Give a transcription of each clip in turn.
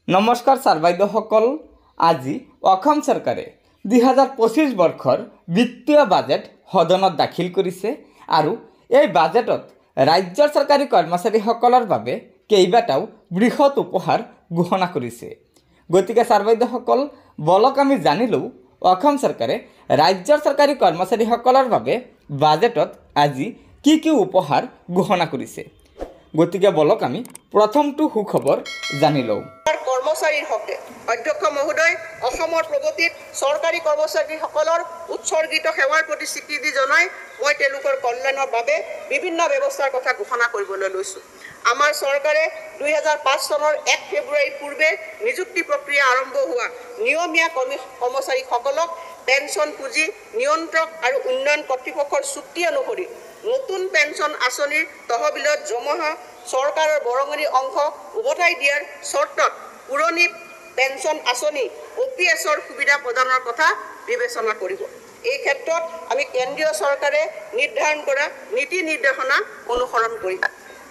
নমস্কাৰ ছাৰ বাইদেউসকল, আজি অসম চৰকাৰে 2025 বৰ্ষৰ বিত্তীয় বাজেট সদনত দাখিল কৰিছে আৰু এই বাজেটত ৰাজ্যৰ চৰকাৰী কৰ্মচাৰীসকলৰ বাবে কেইবাটাও বৃহৎ উপহাৰ ঘোষণা কৰিছে। গতিকে ছাৰ বাইদেউসকল, বলক আমি জানি লওঁ অসম চৰকাৰে ৰাজ্যৰ চৰকাৰী কৰ্মচাৰীসকলৰ বাবে বাজেটত আজি কি কি উপহাৰ ঘোষণা কৰিছে। গতিকে বলক আমি প্ৰথমটো সুখবৰ জানি লওঁ। কৰ্মচাৰীৰ হকে অধ্যক্ষ মহোদয়, অসমৰ প্ৰগতিত চৰকাৰী কৰ্মচাৰীসকলৰ উৎসৰ্গিত সেৱাৰ প্ৰতি স্বীকৃতি জনাই মই তেওঁলোকৰ কল্যাণৰ বাবে বিভিন্ন ব্যৱস্থাৰ কথা ঘোষণা কৰিবলৈ লৈছোঁ। আমাৰ চৰকাৰে 2005 চনৰ 1 ফেব্ৰুৱাৰীৰ পূৰ্বে নিযুক্তি প্ৰক্ৰিয়া আৰম্ভ হোৱা নিয়মীয়া কৰ্মচাৰীসকলক পেঞ্চন পুঁজি নিয়ন্ত্ৰক আৰু উন্নয়ন কৰ্তৃপক্ষৰ চুক্তি অনুসৰি নতুন পেঞ্চন আঁচনিৰ তহবিলত জমা হোৱা চৰকাৰৰ বৰঙণি অংশ উভতাই দিয়াৰ চৰ্তত পুৰণি পেঞ্চন আঁচনি OPSৰ সুবিধা প্ৰদানৰ কথা বিবেচনা কৰিব। এই ক্ষেত্ৰত আমি কেন্দ্ৰীয় চৰকাৰে নিৰ্ধাৰণ কৰা নীতি নিৰ্দেশনা অনুসৰণ কৰিম।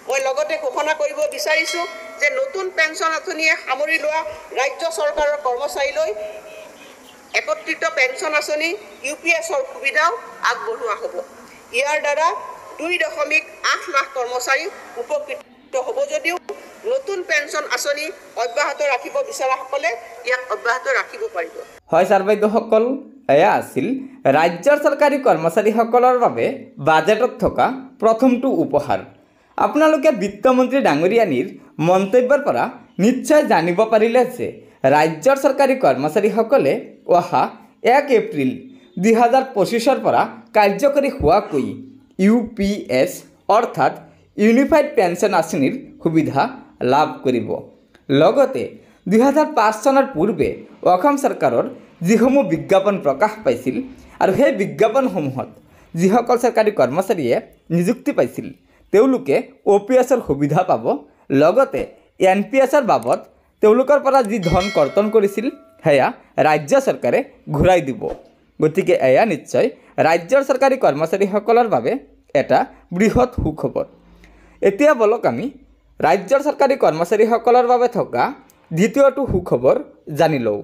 মই লগতে ঘোষণা কৰিব বিচাৰিছোঁ যে নতুন পেঞ্চন আঁচনিয়ে সামৰি লোৱা ৰাজ্য চৰকাৰৰ কৰ্মচাৰীলৈ একত্ৰিত পেঞ্চন আঁচনি UPSৰ সুবিধাও আগবঢ়োৱা হ'ব। ইয়াৰ দ্বাৰা 2.8 লাখ কৰ্মচাৰী উপকৃত হ'ব যদিও নতুন পেঞ্চন আঁচনি অব্যাহত ৰাখিব বিচৰাসকলে ইয়াক অব্যাহত ৰাখিব পাৰিব। হয় ছাৰ বাইদেউসকল, এয়া আছিল ৰাজ্যৰ চৰকাৰী কৰ্মচাৰীসকলৰ বাবে বাজেটত থকা প্ৰথমটো উপহাৰ। আপোনালোকে বিত্তমন্ত্ৰী ডাঙৰীয়ানীৰ মন্তব্যৰ পৰা নিশ্চয় জানিব পাৰিলে যে ৰাজ্যৰ চৰকাৰী কৰ্মচাৰীসকলে অহা 1 এপ্ৰিল 2025 পৰা কাৰ্যকৰী হোৱাকৈ UPS অৰ্থাৎ ইউনিফাইড পেঞ্চন আঁচনিৰ সুবিধা লাভ কৰিব। লগতে 2005 চনৰ পূৰ্বে অসম চৰকাৰৰ যিসমূহ বিজ্ঞাপন প্ৰকাশ পাইছিল আৰু সেই বিজ্ঞাপনসমূহত যিসকল চৰকাৰী কৰ্মচাৰীয়ে নিযুক্তি পাইছিল তেওঁলোকে OPSৰ সুবিধা পাব। লগতে NPSৰ বাবদ তেওঁলোকৰ পৰা যি ধন কৰ্তন কৰিছিল সেয়া ৰাজ্য চৰকাৰে ঘূৰাই দিব। গতিকে এয়া নিশ্চয় ৰাজ্যৰ চৰকাৰী কৰ্মচাৰীসকলৰ বাবে এটা বৃহৎ সুখবৰ। এতিয়া বলক আমি ৰাজ্যৰ চৰকাৰী কৰ্মচাৰীসকলৰ বাবে থকা দ্বিতীয়টো সুখবৰ জানি লওঁ।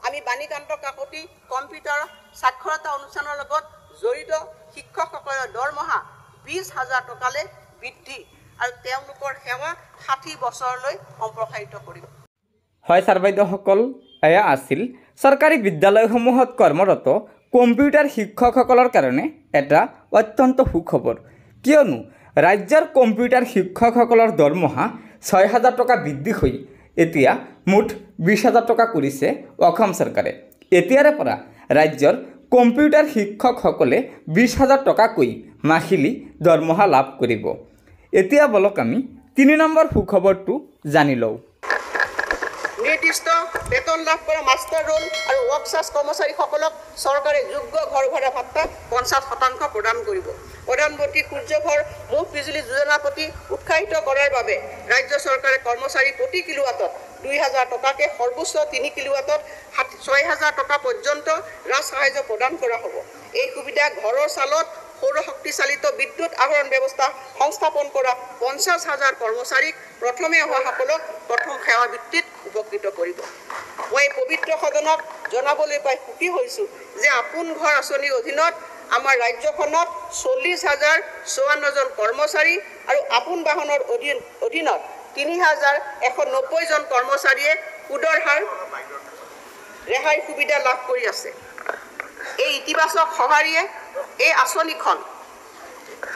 আমি বাণীকান্ত কাকতি কম্পিউটাৰ সাক্ষৰতা অনুষ্ঠানৰ লগত জড়িত শিক্ষকসকলৰ দৰমহা 20,000 টকালৈ বৃদ্ধি আৰু তেওঁলোকৰ সেৱা 60 বছৰলৈ সম্প্ৰসাৰিত কৰিব। হয় ছাৰ বাইদেউসকল, এয়া আছিল চৰকাৰী বিদ্যালয়সমূহত কৰ্মৰত কম্পিউটাৰ শিক্ষকসকলৰ কাৰণে এটা অত্যন্ত সুখবৰ। কিয়নো ৰাজ্যৰ কম্পিউটাৰ শিক্ষকসকলৰ দৰমহা 6,000 টকা বৃদ্ধি হৈ এতিয়া মুঠ 20,000 টকা কৰিছে অসম চৰকাৰে। এতিয়াৰে পৰা ৰাজ্যৰ কম্পিউটাৰ শিক্ষকসকলে 20,000 টকাকৈ মাহিলী দৰমহা লাভ কৰিব। এতিয়া বলক আমি 3 নম্বৰ সুখবৰটো জানি লওঁ। নিৰ্দিষ্ট বেতন লাভ কৰা মাষ্টাৰ ৰোল আৰু ৱৰ্কচাৰ্জ কৰ্মচাৰীসকলক চৰকাৰে যোগ্য ঘৰ ভাড়া ভাত্তা 50% প্ৰদান কৰিব। প্ৰধানমন্ত্ৰী সূৰ্য ঘৰ মুফ্ত বিজুলী যোজনাৰ প্ৰতি উৎসাহিত কৰাৰ বাবে ৰাজ্য চৰকাৰে কৰ্মচাৰী প্ৰতি কিলোৱাটত 2,000 টকাকৈ সৰ্বোচ্চ 3 কিলোৱাটত 6,000 টকা পৰ্যন্ত ৰাজ সাহায্য প্ৰদান কৰা হ'ব। এই সুবিধা ঘৰৰ চালত সৌৰশক্তি চালিত বিদ্যুৎ আহৰণ ব্যৱস্থা সংস্থাপন কৰা 50,000 কৰ্মচাৰীক প্ৰথমে অহাসকলক প্ৰথম সেৱা ভিত্তিত উপকৃত কৰিব। মই এই পবিত্ৰ সদনক জনাবলৈ পাই সুখী হৈছোঁ যে আপোন ঘৰ আঁচনিৰ অধীনত আমাৰ ৰাজ্যখনত 40,054 জন কৰ্মচাৰী আৰু আপোন বাহনৰ অধীনত 3,190 জন কৰ্মচাৰীয়ে সুদৰ হাৰ ৰেহাইৰ সুবিধা লাভ কৰি আছে। এই ইতিবাচক সঁহাৰিয়ে এই আঁচনিখন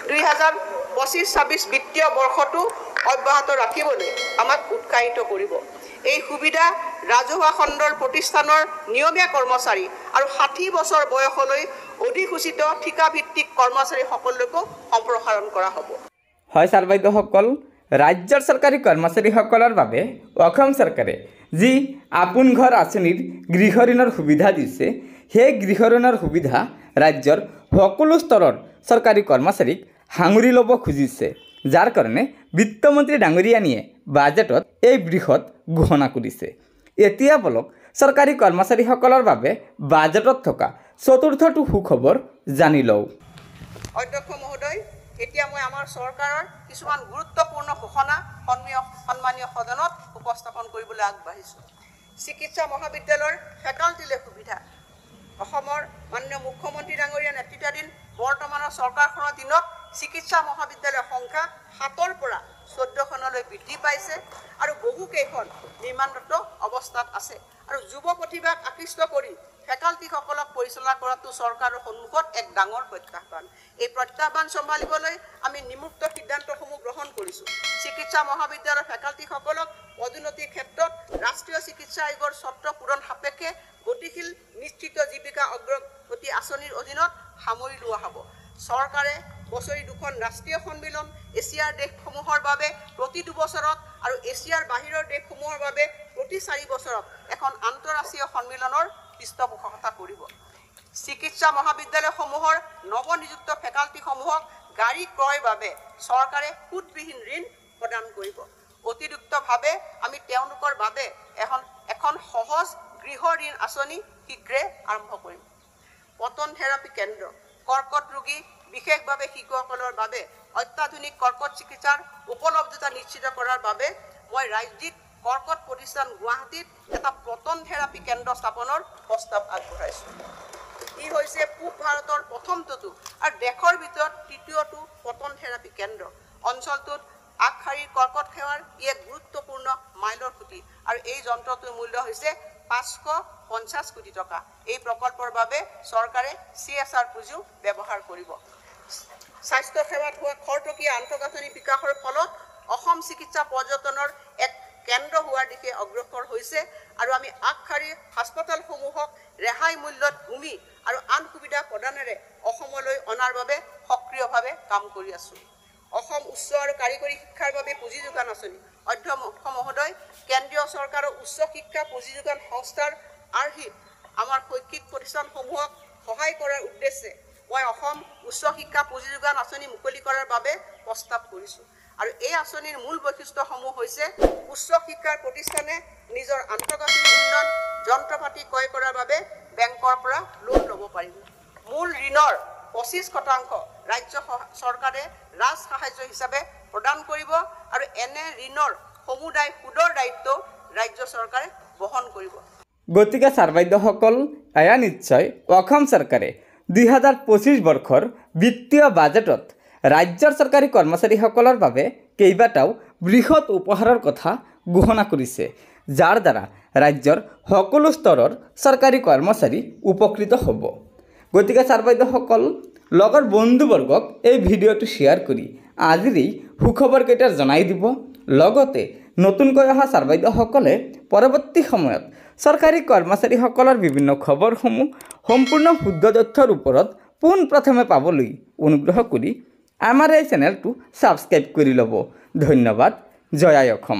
2025-26 বিত্তীয় বৰ্ষটো অব্যাহত ৰাখিবলৈ আমাক উৎসাহিত কৰিব। এই সুবিধা ৰাজহুৱা খণ্ডৰ প্ৰতিষ্ঠানৰ নিয়মীয়া কৰ্মচাৰী আৰু 60 বছৰ বয়সলৈ অধিসূচিত ঠিকাভিত্তিক কৰ্মচাৰীসকলকো সম্প্ৰসাৰণ কৰা হ'ব। হয় ছাৰ বাইদেউসকল, ৰাজ্যৰ চৰকাৰী কৰ্মচাৰীসকলৰ বাবে অসম চৰকাৰে যি আপোন ঘৰ আঁচনিৰ গৃহ ঋণৰ সুবিধা দিছে সেই গৃহ ঋণৰ সুবিধা ৰাজ্যৰ সকলো স্তৰৰ চৰকাৰী কৰ্মচাৰীক সাঙুৰি ল'ব খুজিছে, যাৰ কাৰণে বিত্তমন্ত্ৰী ডাঙৰীয়ানীয়ে বাজেটত এই বৃহৎ ঘোষণা কৰিছে। এতিয়া বলক চৰকাৰী কৰ্মচাৰীসকলৰ বাবে বাজেটত থকা চতুৰ্থটো সুখবৰ জানি লওঁ। অধ্যক্ষ মহোদয়, এতিয়া মই আমাৰ চৰকাৰৰ কিছুমান গুৰুত্বপূৰ্ণ ঘোষণা সন্মানীয় সদনত উপস্থাপন কৰিবলৈ আগবাঢ়িছোঁ। চিকিৎসা মহাবিদ্যালয়ৰ ফেকাল্টিলে সুবিধা। অসমৰ মাননীয় মুখ্যমন্ত্ৰী ডাঙৰীয়া নেতৃত্বাধীন বৰ্তমানৰ চৰকাৰখনৰ দিনত চিকিৎসা মহাবিদ্যালয়ৰ সংখ্যা 7ৰ পৰা 14খনলৈ বৃদ্ধি পাইছে আৰু বহুকেইখন নিৰ্মাণৰত অৱস্থাত আছে। আৰু যুৱ প্ৰতিভাক আকৃষ্ট কৰি ফেকাল্টিসকলক পৰিচালনা কৰাটো চৰকাৰৰ সন্মুখত এক ডাঙৰ প্ৰত্যাহ্বান। এই প্ৰত্যাহ্বান চম্ভালিবলৈ আমি নিমুক্ত সিদ্ধান্তসমূহ গ্ৰহণ কৰিছোঁ। চিকিৎসা মহাবিদ্যালয়ৰ ফেকাল্টিসকলক পদোন্নতিৰ ক্ষেত্ৰত ৰাষ্ট্ৰীয় চিকিৎসা আয়োগৰ চৰ্ত পূৰণ সাপেক্ষে গতিশীল নিশ্চিত জীৱিকা অগ্ৰগতি আঁচনিৰ অধীনত সামৰি লোৱা হ'ব। চৰকাৰে বছৰি 2খন ৰাষ্ট্ৰীয় সন্মিলন, এছিয়াৰ দেশসমূহৰ বাবে প্ৰতি 2 বছৰত আৰু এছিয়াৰ বাহিৰৰ দেশসমূহৰ বাবে প্ৰতি 4 বছৰত এখন আন্তঃৰাষ্ট্ৰীয় সন্মিলনৰ পৃষ্ঠপোষকতা কৰিব। চিকিৎসা মহাবিদ্যালয়সমূহৰ নৱনিযুক্ত ফেকাল্টিসমূহক গাড়ী ক্ৰয়ৰ বাবে চৰকাৰে সুদবিহীন ঋণ প্ৰদান কৰিব। অতিৰিক্তভাৱে আমি তেওঁলোকৰ বাবে এখন সহজ গৃহ ঋণ আঁচনি শীঘ্ৰে আৰম্ভ কৰিম। পতন থেৰাপি কেন্দ্ৰ, কৰ্কট ৰোগী বিশেষভাৱে শিশুসকলৰ বাবে অত্যাধুনিক কৰ্কট চিকিৎসাৰ উপলব্ধতা নিশ্চিত কৰাৰ বাবে মই ৰাজ্যিক কৰ্কট প্ৰতিষ্ঠান গুৱাহাটীত এটা পতন থেৰাপি কেন্দ্ৰ স্থাপনৰ প্ৰস্তাৱ আগবঢ়াইছোঁ। ই হৈছে পূব ভাৰতৰ প্ৰথমটো আৰু দেশৰ ভিতৰত তৃতীয়টো পতন থেৰাপি কেন্দ্ৰ। অঞ্চলটোত আগশাৰীৰ কৰ্কট সেৱাৰ ই এক গুৰুত্বপূৰ্ণ মাইলৰ খুঁটি আৰু এই যন্ত্ৰটোৰ মূল্য হৈছে 550 কোটি টকা। এই প্ৰকল্পৰ বাবে চৰকাৰে CSR পুঁজিও ব্যৱহাৰ কৰিব। স্বাস্থ্য সেৱাত হোৱা খৰতকীয়া আন্তঃগাঁথনি বিকাশৰ ফলত অসম চিকিৎসা পৰ্যটনৰ এক কেন্দ্ৰ হোৱাৰ দিশে অগ্ৰসৰ হৈছে আৰু আমি আগশাৰীৰ হাস্পতালসমূহক ৰেহাই মূল্যত ভূমি আৰু আন সুবিধা প্ৰদানেৰে অসমলৈ অনাৰ বাবে সক্ৰিয়ভাৱে কাম কৰি আছোঁ। অসম উচ্চ আৰু কাৰিকৰী শিক্ষাৰ বাবে পুঁজি যোগান আঁচনি। অধ্যক্ষ মহোদয়, কেন্দ্ৰীয় চৰকাৰৰ উচ্চ শিক্ষা পুঁজি যোগান সংস্থাৰ আৰ্হিত আমাৰ শৈক্ষিক প্ৰতিষ্ঠানসমূহক সহায় কৰাৰ উদ্দেশ্যে মই অসম উচ্চ শিক্ষা পুঁজি যোগান আঁচনি মুকলি কৰাৰ বাবে প্ৰস্তাৱ কৰিছোঁ। আৰু এই আঁচনিৰ মূল বৈশিষ্ট্যসমূহ হৈছে উচ্চ শিক্ষাৰ প্ৰতিষ্ঠানে নিজৰ আন্তঃগাঁথনি উন্নয়ন যন্ত্ৰপাতি ক্ৰয় কৰাৰ বাবে বেংকৰ পৰা লোন ল'ব পাৰিব। মূল ঋণৰ 25% ৰাজ্য চৰকাৰে ৰাজ সাহায্য হিচাপে প্ৰদান কৰিব আৰু এনে ঋণৰ সমুদায় সুদৰ দায়িত্ব ৰাজ্য চৰকাৰে বহন কৰিব। গতিকে ছাৰ বাইদেউসকল, এয়া নিশ্চয় অসম চৰকাৰে 2025 বৰ্ষৰ বিত্তীয় বাজেটত ৰাজ্যৰ চৰকাৰী কৰ্মচাৰীসকলৰ বাবে কেইবাটাও বৃহৎ উপহাৰৰ কথা ঘোষণা কৰিছে, যাৰ দ্বাৰা ৰাজ্যৰ সকলো স্তৰৰ চৰকাৰী কৰ্মচাৰী উপকৃত হ'ব। গতিকে ছাৰ বাইদেউসকল, লগৰ বন্ধুবৰ্গক এই ভিডিঅ'টো শ্বেয়াৰ কৰি আজিৰ এই সুখবৰকেইটা জনাই দিব। লগতে নতুনকৈ অহা ছাৰ বাইদেউসকলে পৰৱৰ্তী সময়ত চৰকাৰী কৰ্মচাৰীসকলৰ বিভিন্ন খবৰসমূহ সম্পূৰ্ণ শুদ্ধ তথ্যৰ ওপৰত পোনপ্ৰথমে পাবলৈ অনুগ্ৰহ কৰি আমাৰ এই চেনেলটো ছাবস্ক্ৰাইব কৰি ল'ব। ধন্যবাদ। জয় আই অসম।